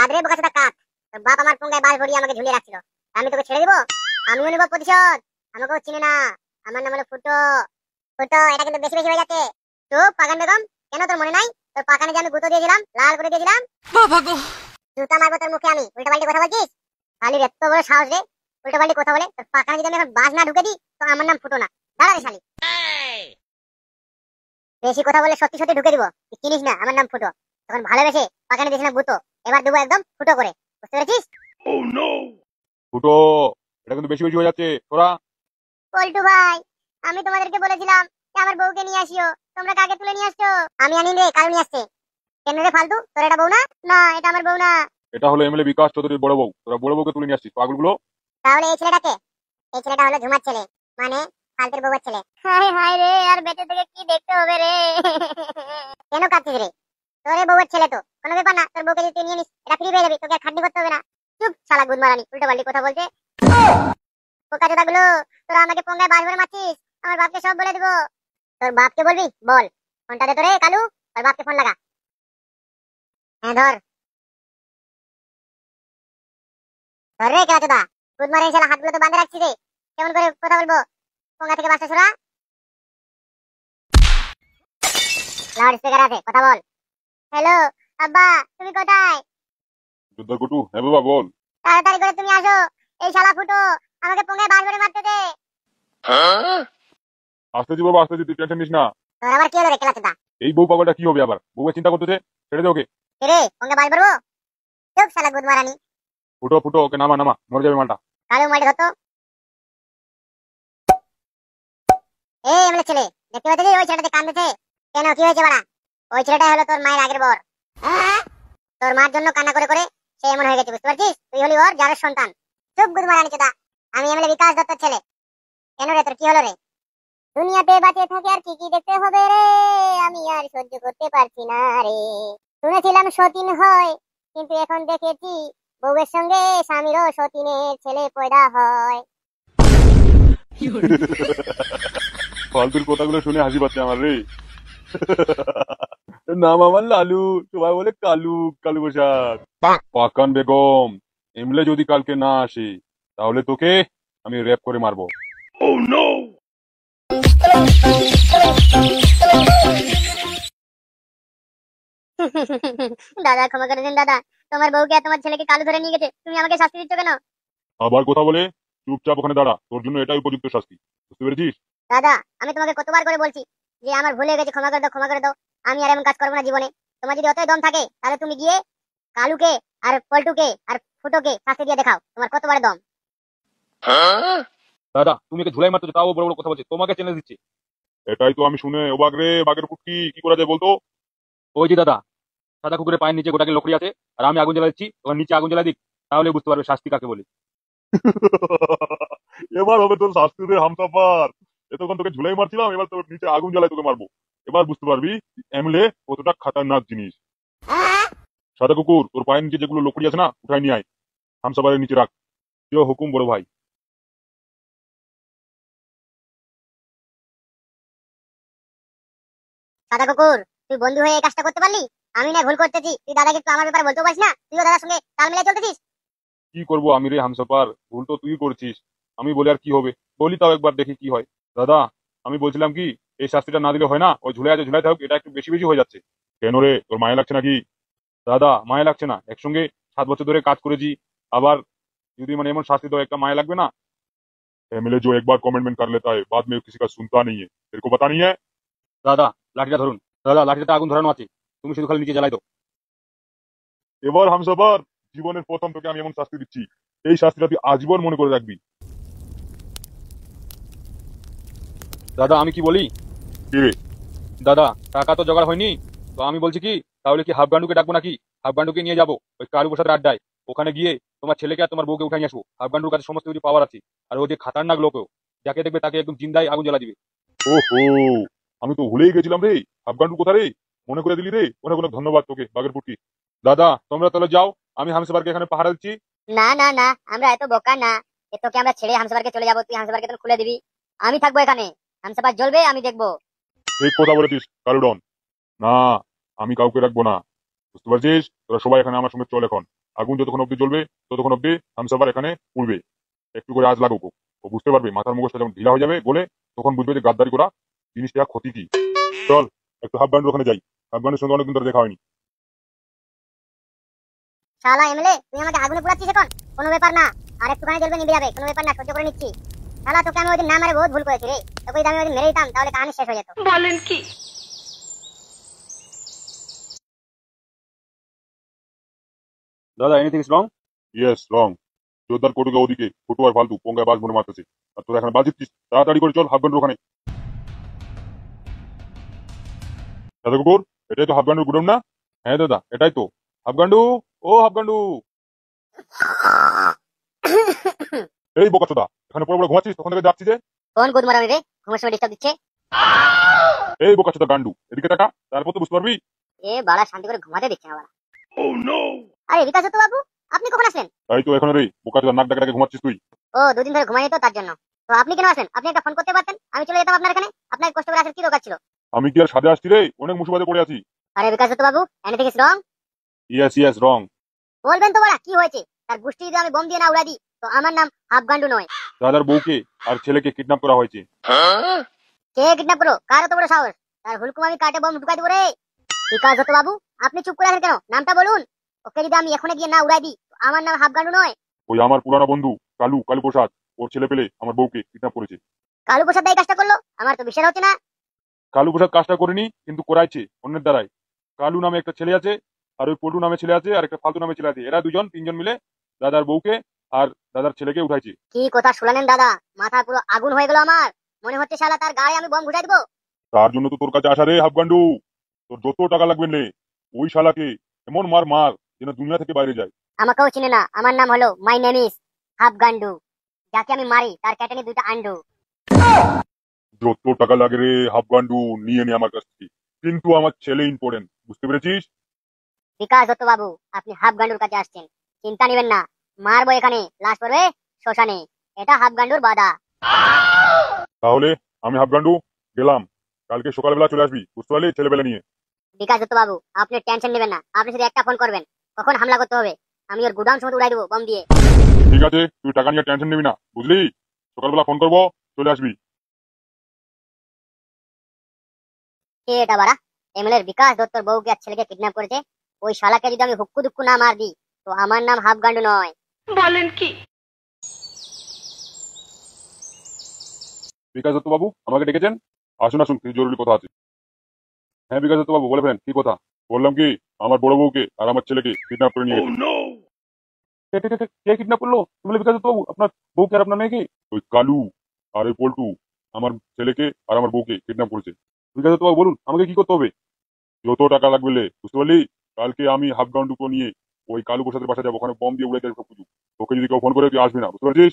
কাদরে বোকাচোদা কাত, তোর বাপ আমার পোঙ্গায় বাস ভরিয়ে আমাকে ঝুলিয়ে রাখছিল, আমি তোকে ছেড়ে দেবো? আমিও নেবো প্রতিশোধ। আমাকেও চিনে না, আমার নাম হলো ফুটো। ফুটো, এটা কিন্তু বেশি বেশি হয়ে যাচ্ছে। চুপ পাকান বেগম, কেন তোর মনে নাই তোর পাকানে যে আমি গুঁতো দিয়েছিলাম, লাল করে দিয়েছিলাম? বাবা গো, জুতা মারবো তোর মুখে আমি। উল্টো পাল্টি কথা বলছিস? শালির এত বড় সাহস রে, উল্টো পাল্টি কথা বলে? তোর পাকানে যদি আমি এখন বাস না ঢুকে দিই তো আমার নাম ফুটো না। দাঁড়া রে শালি, বেশি কথা বলে সত্যি সত্যি ঢুকে দিব। তুই চিনিস না আমার নাম ফুটো, তখন ভালোবেসে পাকানে দিয়েছিলাম গুঁতো, এবার দেবো একদম ফুটো করে। বুঝতে পেরেছিস? ফুটো, এটা কিন্তু বেশি বেশি হয়ে যাচ্ছে তোরা। পল্টু ভাই, আমি তোমাদেরকে বলেছিলাম যে আমার বউকে নিয়ে আসিও, তোমরা কাকে তুলে নিয়ে আসছো? আমি আনি রে, কারণ নিয়ে আসছে। কেন রে ফালতু, তোর এটা বউ না? না, এটা আমার বউ না। এটা হলো এমএলএ বিকাশ চৌধুরীর বড় বউ, তোরা বড় বউকে তুলে নিয়ে আসছিস পাগলগুলো। তাহলে এই ছেলেটাকে? এই ছেলেটা হলো ঝুমার ছেলে, মানে ফালতুর বউয়ের ছেলে। হায় হায় রে, আর বেঁচে থেকে কি দেখতে হবে রে। কেন কাঁদছিস রে? তোর এই বউয়ের ছেলে তো, কোনো ব্যাপার না। তোর বউকে যদি তুই নিয়ে নিস, এটা ফ্রি পেয়ে যাবি, তোকে আর খাটনি করতে হবে না। চুপ শালা গুদমারানি, উল্টো পাল্টি কথা বলছে। পোকাচোদা গুলো, তোরা আমাকে পোঙ্গায় বাস ভরে মারছিস, আমার বাপকে সব বলে দিব। তোর বাপকে বলবি? বল, ফোনটা দে তোরে কালু, তোর বাপকে ফোন লাগা। হ্যাঁ ধর, ধর রে কেলাচোদা। গুদমারানি শালা, হাতগুলো তো বাঁধে রাখছিস রে, কেমন করে কথা বলবো? পোঙ্গা থেকে বাসটা সরা, লাউড স্পিকার আছে, কথা বল। হ্যালো আব্বা, তুমি কোথায়? যুদ্ধ কুটু, হ্যাঁ বাবা বল। তাড়াতাড়ি করে তুমি আসো, এই শালা ফুটো আমাকে পোঙ্গায় বাস ভরে মারতেছে। আসতেছি বাবা আসতেছি, তুই টেনশন নিস না। তোর আবার কি হলো রে কেলাচোদা? এই বউ পাগলটা কি হবে আবার? বউয়ের চিন্তা করতেছে, ছেড়ে দে ওকে। রে পোঙ্গায় বাস ভরবো? চুপ শালা গুদমারানি। ফুটো ফুটো, ওকে নামা নামা, মরে যাবে মালটা। কালু মাইরে ধরতো। এই এমএলএ ছেলে, দেখতে পাচ্ছিস ওই ছেলেটাতে কাঁদতেছে কেন? কি হয়েছে বাড়া? ওই ছেলেটা হলো তোর মায়ের আগের বর। তোর মার জন্য কান্না করে করে সে এমন হয়ে গেছে, বুঝতে পারছিস? তুই হলি ওর জারের সন্তান। চুপ গুদমারানি চোদা, আমি এমএলএ বিকাশ দত্তের ছেলে। কেন রে, তোর কি হলো রে? দুনিয়াতে বাঁচে থাকে আর কি কি দেখতে হবে রে, আমি আর সহ্য করতে পারছি না রে। শুনেছিলাম সতীন হয়, কিন্তু এখন দেখেছি বউয়ের সঙ্গে স্বামীরও সতীনের ছেলে পয়দা হয়। ফালতুর কথাগুলো শুনে হাসি পাচ্ছে আমার রে। নাম আমার লালু, সবাই বলে কালু, কালু প্রসাদ। পাকান বেগম, এমএলএ যদি কালকে না আসে তাহলে তোকে আমি র্যাপ করে মারবো। দাদা ক্ষমা করে দিন দাদা, তোমার বউকে আর তোমার ছেলেকে কালু ধরে নিয়ে গেছে, তুমি আমাকে শাস্তি দিচ্ছ কেন? আবার কথা বলে চুপচাপ ওখানে দাঁড়া, তোর জন্য এটাই উপযুক্ত শাস্তি, বুঝতে পেরেছিস? দাদা আমি তোমাকে কতবার করে বলছি যে আমার ভুল হয়ে গেছে, ক্ষমা করে দাও, ক্ষমা করে দাও। আমি আর এমন কাজ করবো না জীবনে। তোমার যদি অতই দম থাকে তাহলে তুমি গিয়ে কালুকে আর পল্টুকে আর ফুটোকে শাস্তি দিয়ে দেখাও, তোমার কতবার দম। দাদা তুমি একে ঝুলাই মারছো, তাও বড় বড় কথা বলছে, তোমাকে চ্যালেঞ্জ দিচ্ছে। এটাই তো আমি শুনে অবাক রে, বাঘের কুটকি, কি করা যায় বলতো? ওই যে দাদা, সাদা কুকুরের পায়ের নিচে গোটাকে লকড়ি আছে, আর আমি আগুন জ্বালা দিচ্ছি, ওখানে নিচে আগুন জ্বালা দিক, তাহলে বুঝতে পারবে শাস্তি কাকে বলি। এবার হবে তোর শাস্তি রে হামসাফার। এতক্ষণ তোকে ঝুলাই মারছিলাম, এবার তোর নিচে আগুন জ্বালাই তোকে মারবো। এবার বুঝতে পারবি এমএলএ কতটা খাতারনাক জিনিস। সাদা কুকুর, তোর পায়ের নিচে যেগুলো লকড়ি আছে না, উঠাই নিয়ে আয়, হামসাফারের নিচে রাখ। কেউ হুকুম বড় ভাই। সাদা কুকুর, তুই বন্ধু হয়ে এই কাজটা করতে পারলি? আমি না ভুল করতেছি, তুই দাদাকে একটু আমার ব্যাপারে বলতেও পারিস না? তুইও দাদার সঙ্গে তাল মিলিয়ে চলতেছিস। কি করবো আমি রে হামসাফার, ভুল তো তুই করছিস, আমি বলে আর কি হবে? বলি তাও একবার দেখি কি হয়। দাদা আমি বলছিলাম কি, এই শাস্তিটা না দিলে হয় না? ওই ঝুলে আছে ঝুলাই থাকুক, এটা একটু বেশি বেশি হয়ে যাচ্ছে। কেন রে, তোর মায়া লাগছে নাকি? দাদা মায়া লাগছে না, একসঙ্গে 7 বছর ধরে কাজ করেছি, আবার যদি মানে এমন শাস্তি দাও, একটা মায়া লাগবে না? एमएलए जो एक बार कमेंटमेंट कर लेता है बाद में किसी का सुनता नहीं है, तेरे को पता नहीं है? দাদা লাঠিটা ধরুন, দাদা লাঠিটাতে আগুন ধরানো আছে, তুমি শুধু খালি নিচে জ্বালাই দাও। এবার হামসাফার, জীবনের প্রথম তোকে আমি এমন শাস্তি দিচ্ছি, এই শাস্তিটা তুই আজীবন মনে করে রাখবি। দাদা আমি কি বলি? কি রে? দাদা টাকা তো জোগাড় হয়নি, তো আমি বলছি কি, তাহলে কি হাফগান্ডুকে ডাকবো নাকি? হাফগান্ডুকে নিয়ে যাবো ওই কালু প্রসাদের আড্ডায়, ওখানে গিয়ে তোমার ছেলেকে আর তোমার বউকে উঠাই নিয়ে আসবো। হাফগান্ডুর কাছে সমস্ত কিছু পাওয়ার আছে, আর ও যে খাতারনাক লোকও, যাকে দেখবে তাকে একদম জিন্দায় আগুন জ্বালা দিবে। ওহো, আমি তো ভুলেই গেছিলাম রে, হাফগান্ডু কোথা রে, মনে করে দিলি রে, অনেক অনেক ধন্যবাদ তোকে বাগের পুটি। দাদা তোমরা তাহলে যাও, আমি হামসাফারকে এখানে পাহারা দিচ্ছি। না না না, আমরা এত বোকা না যে তোকে আমরা ছেড়ে হামসাবারকে চলে যাবো, তুই হামসাবারকে তখন খুলে দিবি। আমি থাকবো এখানে, হামসাবার জ্বলবে, আমি দেখবো। ঠিক কথা বলেছিস কালুডন। না, আমি কাউকে রাখবো না, বুঝতে পারছিস? তোরা সবাই এখানে আমার সঙ্গে চল এখন। আগুন যতক্ষণ অব্দি জ্বলবে ততক্ষণ অব্দি হামসাফার এখানে উড়বে। একটু করে আজ লাগুক ও। ও বুঝতে পারবে, মাথার মুখটা যখন ঢিলা হয়ে যাবে বলে, তখন বুঝবে যে গাদ্দারি করা জিনিসটা ক্ষতি কি। চল একটু হাফ ব্যান্ডের ওখানে যাই। হাফ ব্যান্ডের সঙ্গে অনেকদিন ধরে দেখা হয়নি। শালা এমএলএ, তুই আমাকে আগুনে পোড়াচ্ছিস এখন? কোনো ব্যাপার না, আর একটুখানি জ্বলবে, নিভে যাবে, কোনো ব্যাপার না, সহ্য করে নিচ্ছি। শালা তোকে আমি ওইদিন না মেরে বহুত ভুল করেছি রে। তোকে যদি আমি ওইদিন মেরে দিতাম তাহলে কাহানি শেষ হয়ে যেত। বলেন কি? দাদা, এনিথিং ইজ রং? ইয়েস, রং। জোরদার কোটুকে ওদিকে, ফুটু আর ফালতু পঙ্গায় বাজ মনে মারতেছে। আর তোরা এখানে বাজ দিচ্ছিস। তাড়াতাড়ি করে চল হাফ ব্যান্ডের ওখানে। দাদা কুকুর, এটাই তো হাফ ব্যান্ডের গুডাউন না? হ্যাঁ দাদা, এটাই তো। হাফ গান্ডু, ও হাফ গান্ডু। এই বোকাচোদা, এখানে পড়ে পড়ে ঘুমাচ্ছিস, তখন থেকে যাচ্ছি যে। কোন গুদ মারানি রে, ঘুমের সময় ডিস্টার্ব দিচ্ছে? এই বোকাচোদা গান্ডু, এদিকে টাকা, তারপর তো বুঝতে পারবি। এ বাড়া শান্তি করে ঘুমাতে দিচ্ছে না বাড়া। আরে বিকাশ দত্ত বাবু, আপনি কখন আসলেন? তাই তো এখন রে বোকাচোদা নাক ডাকা ডাকে ঘুমাচ্ছিস তুই। ও, দুদিন ধরে ঘুমাইনি তো, তার জন্য। তো আপনি কেন আসলেন? আপনি একটা ফোন করতে পারতেন, আমি চলে যেতাম আপনার এখানে। আপনার কষ্ট করে আসার কি দরকার ছিল? আমি কি আর সাজে আসছি রে? অনেক মুসিবতে পড়ে আছি। আরে বিকাশ দত্ত বাবু, anything is wrong? Yes yes, wrong. বলবেন তো বাড়া, কি হয়েছে? তার গোষ্ঠী যদি আমি বোম দিয়ে না উড়াই দিই, তো আমার নাম হাফগান্ডু নয়। দাদার বউকে আর ছেলেকে কিডন্যাপ করা হয়েছে। কে কিডন্যাপ করো? কার এত বড় সাহস? তার হুলকুম আমি কাটে বোম ঢুকাই দেবো রে। বিকাশ দত্ত বাবু, আপনি চুপ করে আছেন কেন? নামটা বলুন। ওকে যদি আমি এখনই গিয়ে না উড়াই দিই, তো আমার নাম হাফগান্ডু নয়। ওই আমার পুরানো বন্ধু কালু, কালু প্রসাদ, ওর ছেলে পেলে আমার বউকে কিডন্যাপ করেছে। কালু প্রসাদ এই কাজটা করলো? আমার তো বিশ্বাস হচ্ছে না। কালু প্রসাদ কাজটা করেনি, কিন্তু করাইছে অন্যের দ্বারাই। কালু নামে একটা ছেলে আছে, আর ওই পল্টু নামে ছেলে আছে, আর একটা ফালতু নামে ছেলে আছে। এরা দুজন তিনজন মিলে দাদার বউকে আর দাদার ছেলেকে উঠাইছে। কি কথা শুনালেন দাদা, মাথা পুরো আগুন হয়ে গেল আমার। মনে হচ্ছে শালা তার গায়ে আমি বোম ঘুষাই দেবো। তার জন্য তো তোর কাছে আসা রে হাফগান্ডু। তোর যত টাকা লাগবে নে, ওই শালাকে এমন মার মার যেন দুনিয়া থেকে বাইরে যায়। আমাকেও চিনে না, আমার নাম হলো মাই নেম ইজ হাফগান্ডু। যাকে আমি মারি তার ক্যাটানি দুইটা আন্ডু। যত টাকা লাগে রে হাফগান্ডু, নিয়ে নে আমার কাছ থেকে, কিন্তু আমার ছেলে ইম্পর্টেন্ট, বুঝতে পেরেছিস? বিকাশ দত্ত বাবু, আপনি হাফগান্ডুর কাছে আসছেন, চিন্তা নেবেন না। মারবো এখানে, লাশ পড়বে শ্মশানে। এটা হাফগান্ডুর বাধা। তাহলে আমি হাফগান্ডু গেলাম। কালকে সকালবেলা চলে আসবি, বুঝতে পারলি, ছেলেবেলা নিয়ে। বিকাশ দত্ত বাবু, আপনি টেনশন নেবেন না, আপনি শুধু একটা ফোন করবেন কখন হামলা করতে হবে। আমি ওর গুদাম সময় উড়াই দেবো বোম দিয়ে। ঠিক আছে, তুই টাকা নিয়ে টেনশন নিবি না, বুঝলি? সকালবেলা ফোন করবো, চলে আসবি। কে এটা বাড়া? এমএলএর বিকাশ দত্তর বউকে আর ছেলেকে কিডন্যাপ করেছে। ওই শালাকে যদি আমি হুক্কু দুক্কু না মার দিই, তো আমার নাম হাফগান্ডু নয়। বলেন কি? বিকাশ দত্ত বাবু আমাকে ডেকেছেন? আসুন আসুন, কিছু জরুরি কথা আছে। হ্যাঁ বিকাশ দত্ত বাবু, বলে ফেলেন, কি কথা? বললাম কি, আমার বড় বউকে আর আমার ছেলেকে কিডন্যাপ করে নিয়ে গেছে। কে কিডন্যাপ করলো? তুমি বলে বিকাশ দত্ত বাবু, আপনার বউকে আর আপনার মেয়েকে? ওই কালু আর ওই পল্টু আমার ছেলেকে আর আমার বউকে কিডন্যাপ করেছে। বিকাশ দত্ত বাবু বলুন, আমাকে কি করতে হবে? যত টাকা লাগবে লে, বুঝতে পারলি? কালকে আমি হাফ গান্ডুকে নিয়ে ওই কালু প্রসাদের বাসা যাবো, ওখানে বম দিয়ে উড়ে দেবে সবকিছু। তোকে যদি কেউ ফোন করে তুই আসবি না, বুঝতে পারছিস?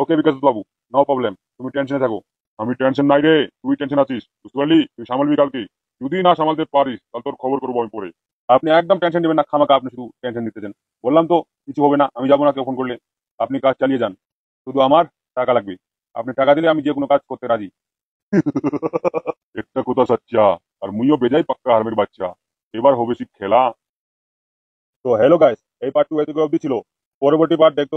ওকে বিকাশ বাবু, নো প্রবলেম, তুমি টেনশনে থাকো। আমি টেনশন নাই রে, তুই টেনশন আছিস, বুঝতে পারলি? তুই সামালবি কালকে। যদি না সামালতে পারিস তাহলে তোর খবর করবো আমি পরে। আপনি একদম টেনশন নেবেন না, খামাকা আপনি শুধু টেনশন নিতেছেন। বললাম তো কিছু হবে না, আমি যাবো না কেউ ফোন করলে। আপনি কাজ চালিয়ে যান, শুধু আমার টাকা লাগবে। আপনি টাকা দিলে আমি যে কোনো কাজ করতে রাজি। একটা কথা সচ্চা, আর মুইও বেজাই পাক্কা হারমের বাচ্চা। এবার হবে শিখ খেলা। তো হ্যালো গাইস, এই পার্ট 2 এতটুকু অবধি ছিল। পরবর্তী পার্ট দেখতে